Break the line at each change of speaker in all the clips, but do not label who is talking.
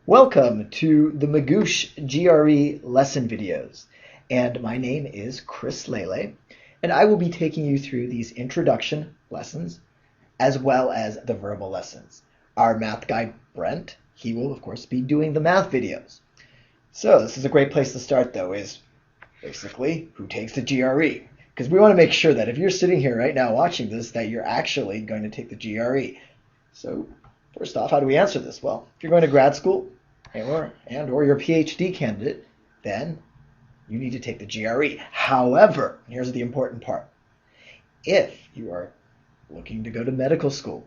Welcome to the Magoosh GRE lesson videos, and my name is Chris Lele, and I will be taking you through these introduction lessons as well as the verbal lessons. Our math guy, Brent, he will of course be doing the math videos. So this is a great place to start though, is basically who takes the GRE? Because we want to make sure that if you're sitting here right now watching this, that you're actually going to take the GRE. So first off, how do we answer this? Well, if you're going to grad school or you're a PhD candidate, then you need to take the GRE. However, here's the important part. If you are looking to go to medical school,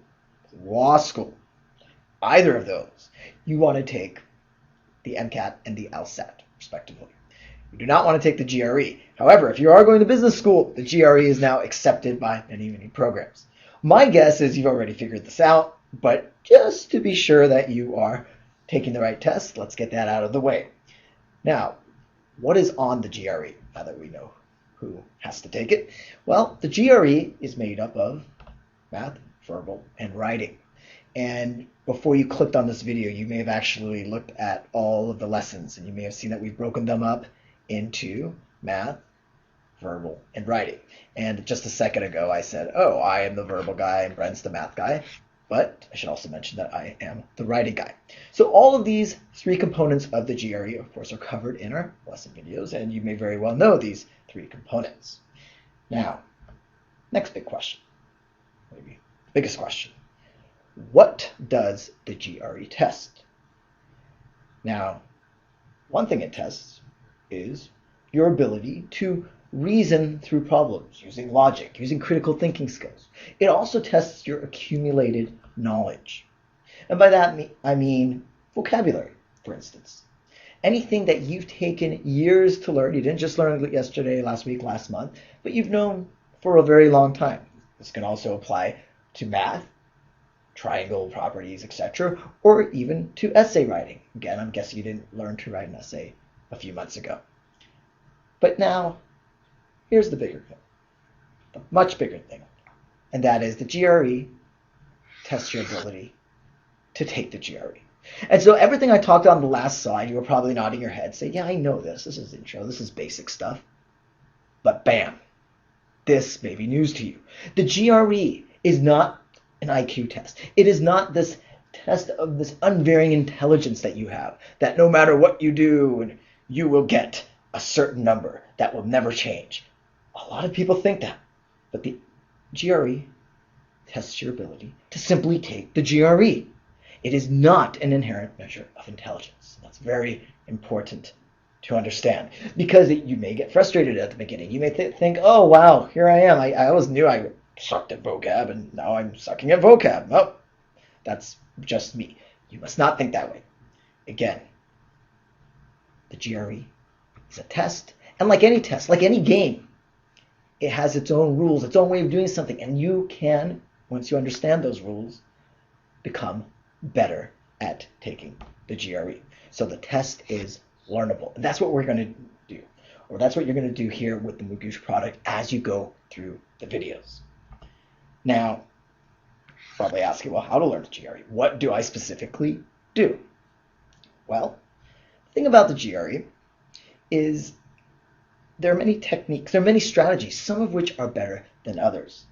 law school, either of those, you want to take the MCAT and the LSAT, respectively. You do not want to take the GRE. However, if you are going to business school, the GRE is now accepted by many programs. My guess is you've already figured this out, but just to be sure that you are taking the right test, let's get that out of the way. Now, what is on the GRE, now that we know who has to take it? Well, the GRE is made up of math, verbal, and writing. And before you clicked on this video, you may have actually looked at all of the lessons, and you may have seen that we've broken them up into math, verbal, and writing. And just a second ago, I said, oh, I am the verbal guy and Brent's the math guy. But I should also mention that I am the writing guy. So all of these three components of the GRE, of course, are covered in our lesson videos, and you may very well know these three components. Now, next big question, maybe the biggest question. What does the GRE test? Now, one thing it tests is your ability to reason through problems using logic, using critical thinking skills. It also tests your accumulated knowledge. And by that I mean vocabulary, for instance. Anything that you've taken years to learn, you didn't just learn it yesterday, last week, last month, but you've known for a very long time. This can also apply to math, triangle properties, etc., or even to essay writing. Again, I'm guessing you didn't learn to write an essay a few months ago. But now, here's the bigger thing, the much bigger thing, and that is the GRE tests your ability to take the GRE. And so everything I talked on the last slide, you were probably nodding your head, saying, yeah, I know this is intro, this is basic stuff. But bam, this may be news to you. The GRE is not an IQ test. It is not this test of this unvarying intelligence that you have, that no matter what you do, you will get a certain number that will never change. A lot of people think that, but the GRE tests your ability to simply take the GRE. It is not an inherent measure of intelligence. That's very important to understand, because you may get frustrated at the beginning. You may think, oh, wow, here I am. I always knew I sucked at vocab, and now I'm sucking at vocab. Oh, that's just me. You must not think that way. Again, the GRE is a test, and like any test, like any game, it has its own rules, its own way of doing something, and you can, once you understand those rules, become better at taking the GRE. So the test is learnable, and that's what we're going to do, or that's what you're going to do here with the Magoosh product as you go through the videos. Now, probably asking, well, how to learn the GRE? What do I specifically do? Well, the thing about the GRE is there are many techniques, there are many strategies, some of which are better than others.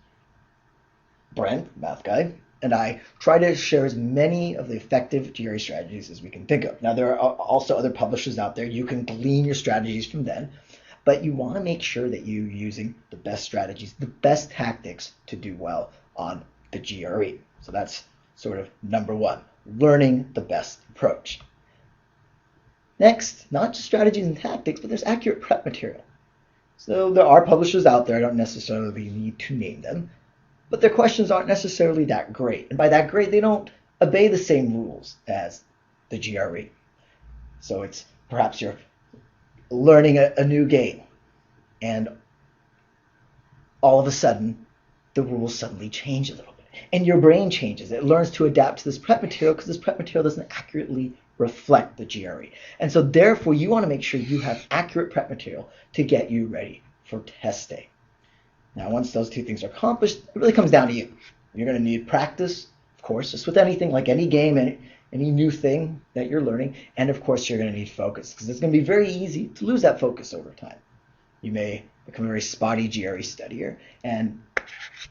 Brent, math guy, and I try to share as many of the effective GRE strategies as we can think of. Now, there are also other publishers out there. You can glean your strategies from them, but you want to make sure that you're using the best strategies, the best tactics to do well on the GRE. So that's sort of number one, learning the best approach. Next, not just strategies and tactics, but there's accurate prep material. So there are publishers out there, I don't necessarily need to name them, but their questions aren't necessarily that great. And by that great, they don't obey the same rules as the GRE. So it's perhaps you're learning a new game, and all of a sudden, the rules suddenly change a little bit. And your brain changes. It learns to adapt to this prep material because this prep material doesn't accurately reflect the GRE. And so therefore, you want to make sure you have accurate prep material to get you ready for test day. Now, once those two things are accomplished, it really comes down to you. You're going to need practice, of course, just with anything, like any game, and any new thing that you're learning. And of course, you're going to need focus because it's going to be very easy to lose that focus over time. You may become a very spotty GRE studier, and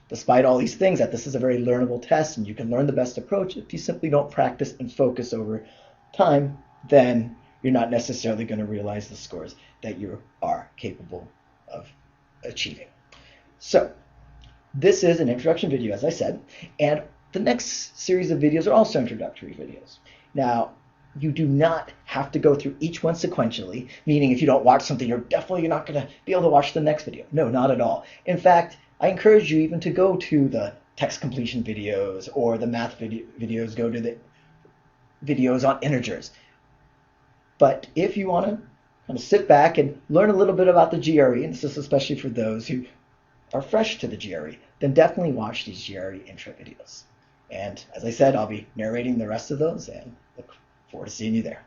despite all these things, that this is a very learnable test and you can learn the best approach, if you simply don't practice and focus over time, then you're not necessarily going to realize the scores that you are capable of achieving. So this is an introduction video, as I said, and the next series of videos are also introductory videos. Now, you do not have to go through each one sequentially, meaning if you don't watch something, you're definitely not going to be able to watch the next video. No, not at all. In fact, I encourage you even to go to the text completion videos or the math videos, go to the videos on integers. But if you want to kind of sit back and learn a little bit about the GRE, and this is especially for those who are fresh to the GRE, then definitely watch these GRE intro videos. And as I said, I'll be narrating the rest of those and look forward to seeing you there.